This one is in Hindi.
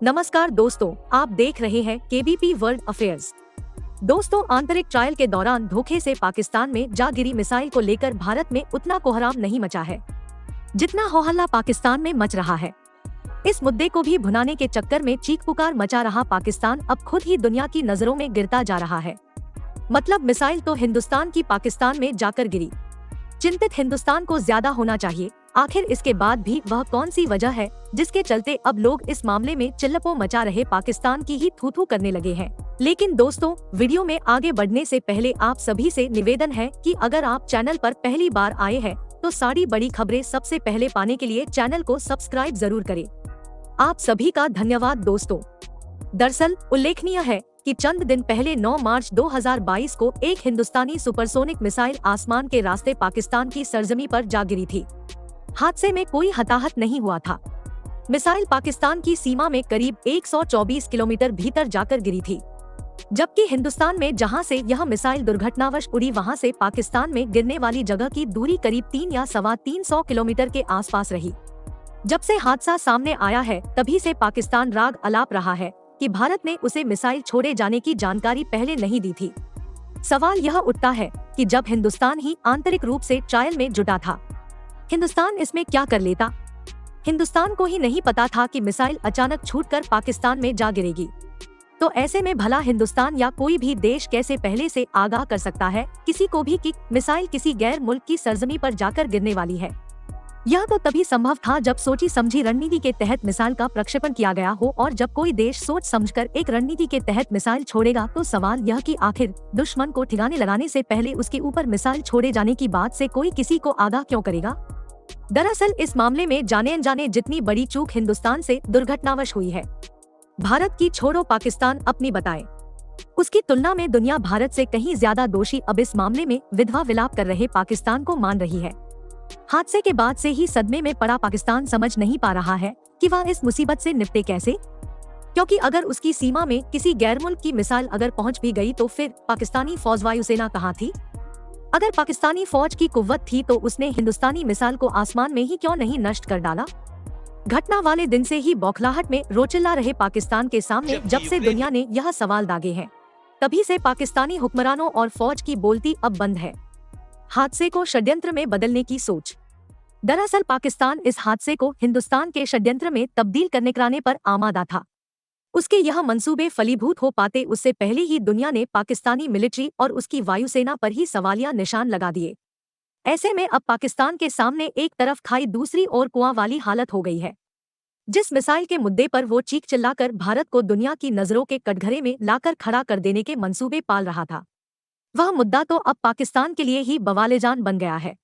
नमस्कार दोस्तों, आप देख रहे हैं केबीपी वर्ल्ड अफेयर्स। दोस्तों, आंतरिक ट्रायल के दौरान धोखे से पाकिस्तान में जा गिरी मिसाइल को लेकर भारत में उतना कोहराम नहीं मचा है जितना हो हल्ला पाकिस्तान में मच रहा है। इस मुद्दे को भी भुनाने के चक्कर में चीख पुकार मचा रहा पाकिस्तान अब खुद ही दुनिया की नजरों में गिरता जा रहा है। मतलब मिसाइल तो हिंदुस्तान की पाकिस्तान में जाकर गिरी। चिंतित हिंदुस्तान को ज्यादा होना चाहिए। आखिर इसके बाद भी वह कौन सी वजह है जिसके चलते अब लोग इस मामले में चिल्लपो मचा रहे पाकिस्तान की ही थू थू करने लगे हैं। लेकिन दोस्तों, वीडियो में आगे बढ़ने से पहले आप सभी से निवेदन है कि अगर आप चैनल पर पहली बार आए हैं तो सारी बड़ी खबरें सबसे पहले पाने के लिए चैनल को सब्सक्राइब जरूर करें। आप सभी का धन्यवाद दोस्तों। दरअसल उल्लेखनीय है कि चंद दिन पहले 9 मार्च 2022 को एक हिंदुस्तानी सुपरसोनिक मिसाइल आसमान के रास्ते पाकिस्तान की सरजमी पर जा गिरी थी। हादसे में कोई हताहत नहीं हुआ था। मिसाइल पाकिस्तान की सीमा में करीब 124 किलोमीटर भीतर जाकर गिरी थी, जबकि हिंदुस्तान में जहां से यह मिसाइल दुर्घटनावश उड़ी वहां से पाकिस्तान में गिरने वाली जगह की दूरी करीब 3 या सवा 300 किलोमीटर के आसपास रही। जब से हादसा सामने आया है तभी से पाकिस्तान राग अलाप रहा है कि भारत ने उसे मिसाइल छोड़े जाने की जानकारी पहले नहीं दी थी। सवाल यह उठता है कि जब हिंदुस्तान ही आंतरिक रूप से ट्रायल में जुटा था, हिंदुस्तान इसमें क्या कर लेता। हिंदुस्तान को ही नहीं पता था कि मिसाइल अचानक छूटकर पाकिस्तान में जा गिरेगी। तो ऐसे में भला हिंदुस्तान या कोई भी देश कैसे पहले से आगाह कर सकता है किसी को भी कि मिसाइल किसी गैर मुल्क की सरजमी पर जाकर गिरने वाली है। यह तो तभी संभव था जब सोची समझी रणनीति के तहत मिसाइल का प्रक्षेपण किया गया हो, और जब कोई देश सोच समझकर एक रणनीति के तहत मिसाइल छोड़ेगा तो सवाल यह कि आखिर दुश्मन को ठिकाने लगाने से पहले उसके ऊपर मिसाइल छोड़े जाने की बात से कोई किसी को आगाह क्यों करेगा। दरअसल इस मामले में जाने अनजाने जितनी बड़ी चूक हिंदुस्तान से दुर्घटनावश हुई है, भारत की छोड़ो पाकिस्तान अपनी बताए, उसकी तुलना में दुनिया भारत से कहीं ज्यादा दोषी अब इस मामले में विधवा विलाप कर रहे पाकिस्तान को मान रही है। हादसे के बाद से ही सदमे में पड़ा पाकिस्तान समझ नहीं पा रहा है कि वह इस मुसीबत से निपटे कैसे, क्योंकि अगर उसकी सीमा में किसी गैर मुल्क की मिसाइल अगर पहुंच भी गई तो फिर पाकिस्तानी फौज वायुसेना कहाँ थी। अगर पाकिस्तानी फौज की कुव्वत थी तो उसने हिंदुस्तानी मिसाइल को आसमान में ही क्यों नहीं नष्ट कर डाला। घटना वाले दिन से ही बौखलाहट में रोचिल्ला रहे पाकिस्तान के सामने जब से दुनिया ने यह सवाल दागे हैं, तभी से पाकिस्तानी हुक्मरानों और फौज की बोलती अब बंद है। हादसे को षड्यंत्र में बदलने की सोच। दरअसल पाकिस्तान इस हादसे को हिंदुस्तान के षड्यंत्र में तब्दील करने कराने पर आमादा था। उसके यह मंसूबे फलीभूत हो पाते उससे पहले ही दुनिया ने पाकिस्तानी मिलिट्री और उसकी वायुसेना पर ही सवालिया निशान लगा दिए। ऐसे में अब पाकिस्तान के सामने एक तरफ खाई दूसरी ओर कुआं वाली हालत हो गई है। जिस मिसाइल के मुद्दे पर वो चीख चिल्लाकर भारत को दुनिया की नजरों के कटघरे में लाकर खड़ा कर देने के मंसूबे पाल रहा था, वह मुद्दा तो अब पाकिस्तान के लिए ही बवालेजान बन गया है।